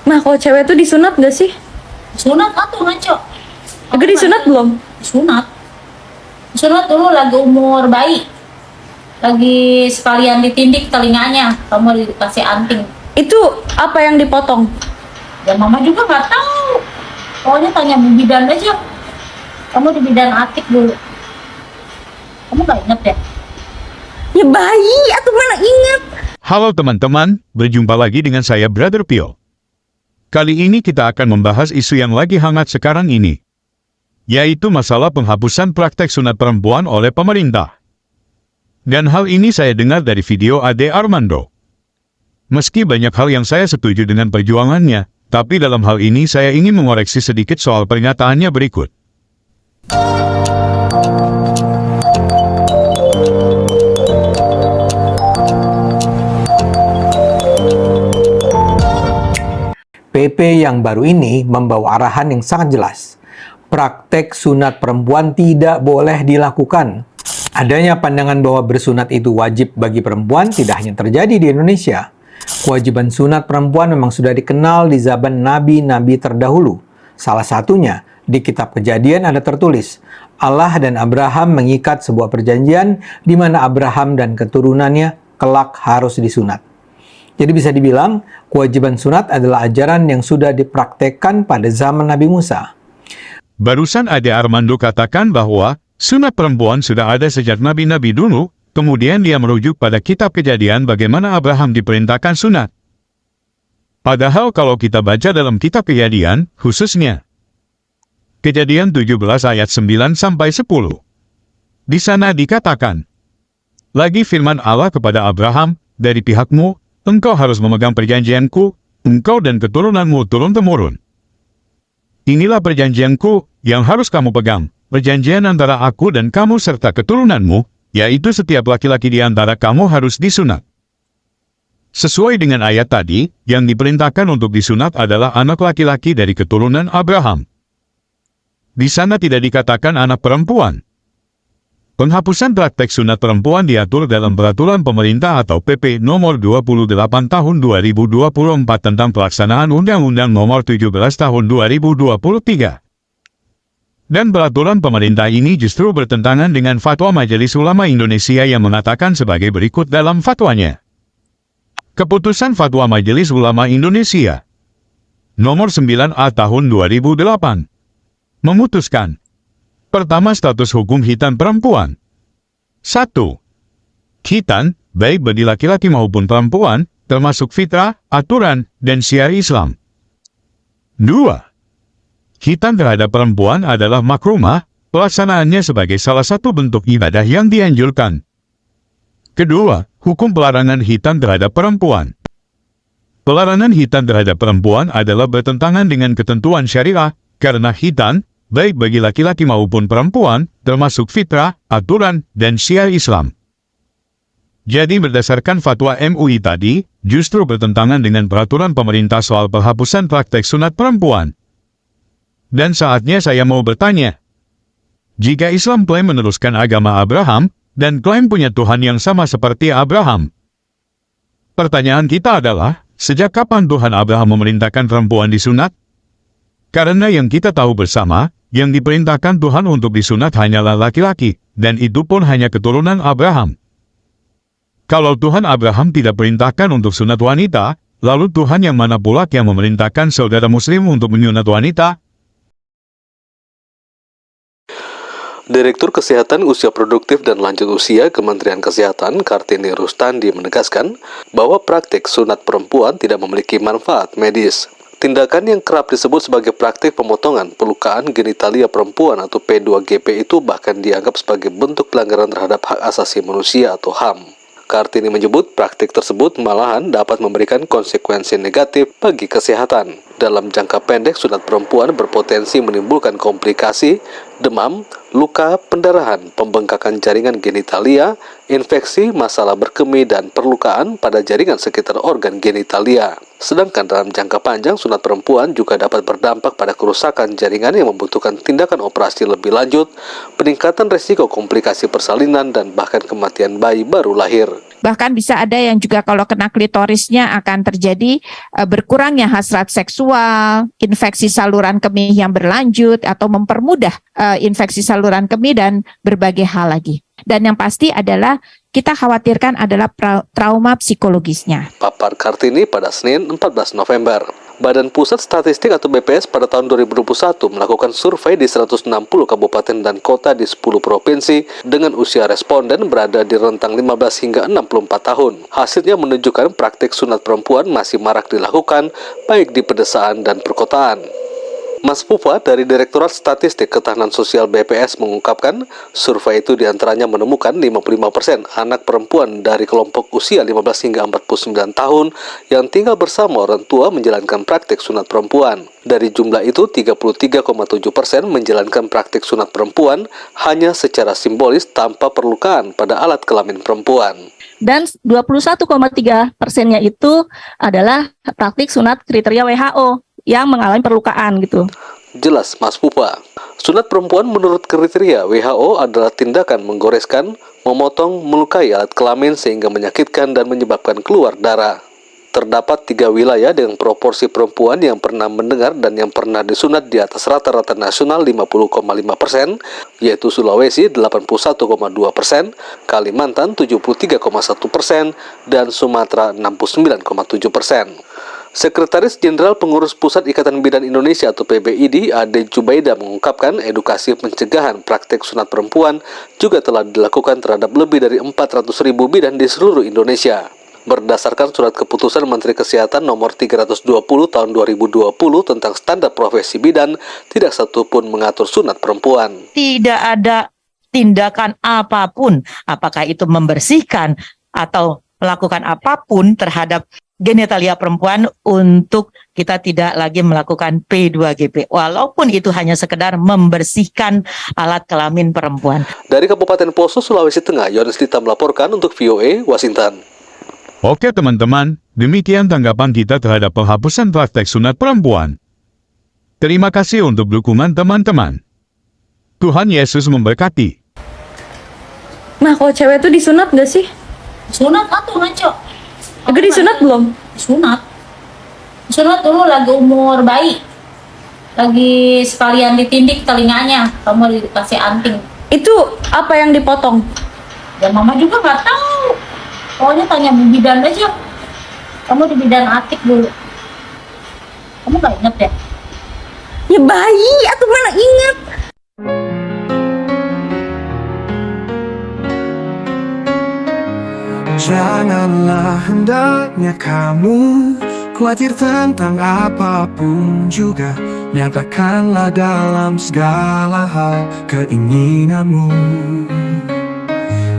Nah, kalau cewek tuh disunat nggak sih? Sunat atau ngaco? Agak disunat belum? Sunat. Sunat dulu lagi umur bayi. Lagi sekalian ditindik telinganya, kamu dikasih anting. Itu apa yang dipotong? Ya mama juga nggak tahu. Pokoknya tanya Bu Bidan aja. Kamu di bidan Atik dulu. Kamu nggak inget ya? Ya bayi, aku mana ingat. Halo teman-teman, berjumpa lagi dengan saya Brother Pio. Kali ini kita akan membahas isu yang lagi hangat sekarang ini, yaitu masalah penghapusan praktek sunat perempuan oleh pemerintah. Dan hal ini saya dengar dari video Ade Armando. Meski banyak hal yang saya setuju dengan perjuangannya, tapi dalam hal ini saya ingin mengoreksi sedikit soal pernyataannya berikut. PP yang baru ini membawa arahan yang sangat jelas. Praktek sunat perempuan tidak boleh dilakukan. Adanya pandangan bahwa bersunat itu wajib bagi perempuan tidak hanya terjadi di Indonesia. Kewajiban sunat perempuan memang sudah dikenal di zaman nabi-nabi terdahulu. Salah satunya, di kitab Kejadian ada tertulis, Allah dan Abraham mengikat sebuah perjanjian di mana Abraham dan keturunannya kelak harus disunat. Jadi bisa dibilang, kewajiban sunat adalah ajaran yang sudah dipraktekkan pada zaman Nabi Musa. Barusan Ade Armando katakan bahwa sunat perempuan sudah ada sejak nabi-nabi dulu, kemudian dia merujuk pada kitab Kejadian bagaimana Abraham diperintahkan sunat. Padahal kalau kita baca dalam kitab Kejadian, khususnya Kejadian 17 ayat 9-10, di sana dikatakan, lagi firman Allah kepada Abraham, dari pihakmu, engkau harus memegang perjanjianku, engkau dan keturunanmu turun-temurun. Inilah perjanjianku yang harus kamu pegang, perjanjian antara aku dan kamu serta keturunanmu, yaitu setiap laki-laki di antara kamu harus disunat. Sesuai dengan ayat tadi, yang diperintahkan untuk disunat adalah anak laki-laki dari keturunan Abraham. Di sana tidak dikatakan anak perempuan. Penghapusan praktek sunat perempuan diatur dalam Peraturan Pemerintah atau PP Nomor 28 Tahun 2024 tentang pelaksanaan Undang-Undang Nomor 17 Tahun 2023. Dan peraturan pemerintah ini justru bertentangan dengan fatwa Majelis Ulama Indonesia yang mengatakan sebagai berikut dalam fatwanya. Keputusan Fatwa Majelis Ulama Indonesia Nomor 9A Tahun 2008 memutuskan: pertama, status hukum khitan perempuan. 1. Khitan, baik bagi laki-laki maupun perempuan, termasuk fitrah, aturan, dan syiar Islam. 2. Khitan terhadap perempuan adalah makrumah, pelaksanaannya sebagai salah satu bentuk ibadah yang dianjurkan. Kedua, hukum pelarangan khitan terhadap perempuan. Pelarangan khitan terhadap perempuan adalah bertentangan dengan ketentuan syariah, karena khitan, baik bagi laki-laki maupun perempuan, termasuk fitrah, aturan, dan syiar Islam. Jadi berdasarkan fatwa MUI tadi, justru bertentangan dengan peraturan pemerintah soal penghapusan praktek sunat perempuan. Dan saatnya saya mau bertanya, jika Islam klaim meneruskan agama Abraham, dan klaim punya Tuhan yang sama seperti Abraham, pertanyaan kita adalah, sejak kapan Tuhan Abraham memerintahkan perempuan disunat? Karena yang kita tahu bersama, yang diperintahkan Tuhan untuk disunat hanyalah laki-laki, dan itu pun hanya keturunan Abraham. Kalau Tuhan Abraham tidak perintahkan untuk sunat wanita, lalu Tuhan yang mana pula yang memerintahkan saudara muslim untuk menyunat wanita? Direktur Kesehatan Usia Produktif dan Lanjut Usia Kementerian Kesehatan Kartini Rustandi menegaskan bahwa praktik sunat perempuan tidak memiliki manfaat medis. Tindakan yang kerap disebut sebagai praktik pemotongan pelukaan genitalia perempuan atau P2GP itu bahkan dianggap sebagai bentuk pelanggaran terhadap hak asasi manusia atau HAM. Kartini menyebut praktik tersebut malahan dapat memberikan konsekuensi negatif bagi kesehatan. Dalam jangka pendek, sunat perempuan berpotensi menimbulkan komplikasi, demam, luka, pendarahan, pembengkakan jaringan genitalia, infeksi, masalah berkemih, dan perlukaan pada jaringan sekitar organ genitalia. Sedangkan dalam jangka panjang, sunat perempuan juga dapat berdampak pada kerusakan jaringan yang membutuhkan tindakan operasi lebih lanjut, peningkatan risiko komplikasi persalinan, dan bahkan kematian bayi baru lahir. Bahkan bisa ada yang juga kalau kena klitorisnya akan terjadi berkurangnya hasrat seksual, infeksi saluran kemih yang berlanjut atau mempermudah infeksi saluran kemih dan berbagai hal lagi. Dan yang pasti adalah kita khawatirkan adalah trauma psikologisnya. Papar Kartini pada Senin 14 November. Badan Pusat Statistik atau BPS pada tahun 2021 melakukan survei di 160 kabupaten dan kota di 10 provinsi dengan usia responden berada di rentang 15 hingga 64 tahun. Hasilnya menunjukkan praktik sunat perempuan masih marak dilakukan baik di pedesaan dan perkotaan. Mas Pufa dari Direktorat Statistik Ketahanan Sosial BPS mengungkapkan, survei itu diantaranya menemukan 55% anak perempuan dari kelompok usia 15 hingga 49 tahun yang tinggal bersama orang tua menjalankan praktik sunat perempuan. Dari jumlah itu, 33,7% menjalankan praktik sunat perempuan hanya secara simbolis tanpa perlukaan pada alat kelamin perempuan. Dan 21,3%-nya itu adalah praktik sunat kriteria WHO yang mengalami perlukaan gitu. Jelas Mas Pupa, sunat perempuan menurut kriteria WHO adalah tindakan menggoreskan, memotong, melukai alat kelamin sehingga menyakitkan dan menyebabkan keluar darah. Terdapat 3 wilayah dengan proporsi perempuan yang pernah mendengar dan yang pernah disunat di atas rata-rata nasional 50,5%, yaitu Sulawesi 81,2%, Kalimantan 73,1%, dan Sumatera 69,7%. Sekretaris Jenderal Pengurus Pusat Ikatan Bidan Indonesia atau PBID, Ade Jubaida mengungkapkan edukasi pencegahan praktek sunat perempuan juga telah dilakukan terhadap lebih dari 400.000 bidan di seluruh Indonesia. Berdasarkan surat keputusan Menteri Kesehatan nomor 320 tahun 2020 tentang standar profesi bidan, tidak satu pun mengatur sunat perempuan. Tidak ada tindakan apapun, apakah itu membersihkan atau melakukan apapun terhadap genitalia perempuan untuk kita tidak lagi melakukan P2GP, walaupun itu hanya sekedar membersihkan alat kelamin perempuan. Dari Kabupaten Poso, Sulawesi Tengah, Yohanes Dita melaporkan untuk VOA Washington. Oke teman-teman, demikian tanggapan kita terhadap penghapusan praktek sunat perempuan. Terima kasih untuk dukungan teman-teman. Tuhan Yesus memberkati. Nah, kalau cewek tuh disunat gak sih? Sunat atuh ngaco. Ega disunat belum? Sunat. Sunat dulu lagi umur bayi. Lagi sekalian ditindik telinganya, kamu dikasih anting. Itu apa yang dipotong? Ya mama juga nggak tahu. Pokoknya tanya bidan aja. Kamu di bidan atik dulu. Kamu nggak inget ya? Ya bayi, atau mana ingat? Janganlah hendaknya kamu khawatir tentang apapun juga. Nyatakanlah dalam segala hal keinginanmu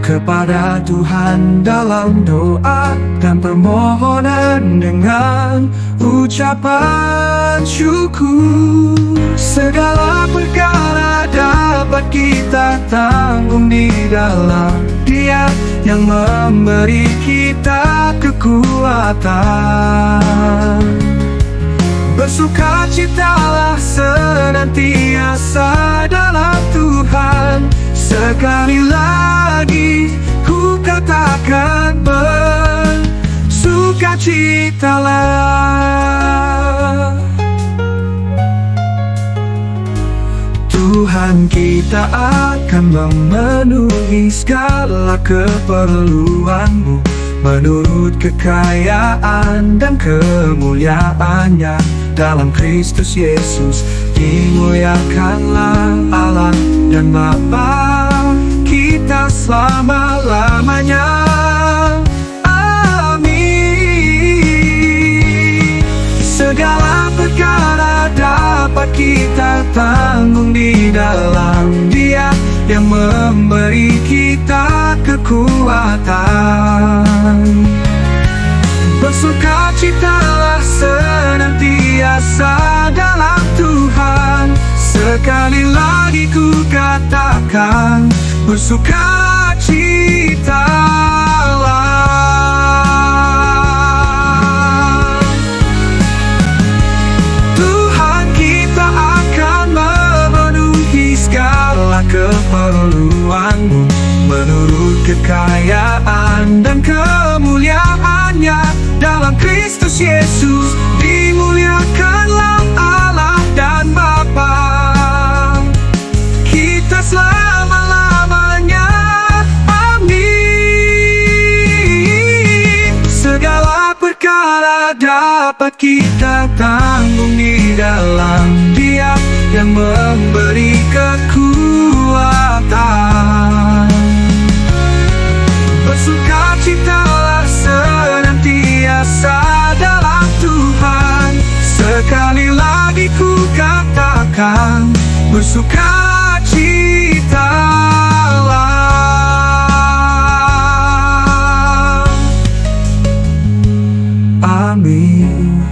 kepada Tuhan dalam doa dan permohonan dengan ucapan syukur. Segala perkara dapat kita tanggung di dalam Dia yang memberi kita kekuatan. Bersukacitalah senantiasa dalam Tuhan. Sekali lagi ku katakan bersukacitalah. Tuhan kita akan memenuhi segala keperluanmu menurut kekayaan dan kemuliaannya dalam Kristus Yesus. Dimuliakanlah Allah dan Bapa kita selama-lamanya. Amin. Segala perkara dapat kita tanggung di dalam Dia yang memberi kita kekuatan. Bersukacitalah senantiasa dalam Tuhan. Sekali lagi ku katakan bersukacitalah. Tuhan kita akan memenuhi segala keperluanmu menurut kekayaan dan Kristus Yesus, dimuliakanlah Allah dan Bapa kita selama-lamanya. Amin. Segala perkara dapat kita tanggung di dalam Dia yang memberi kekuatan. Bersukacitalah senantiasa dalam Tuhan. Sekali lagi ku katakan, bersukacitalah. Amin.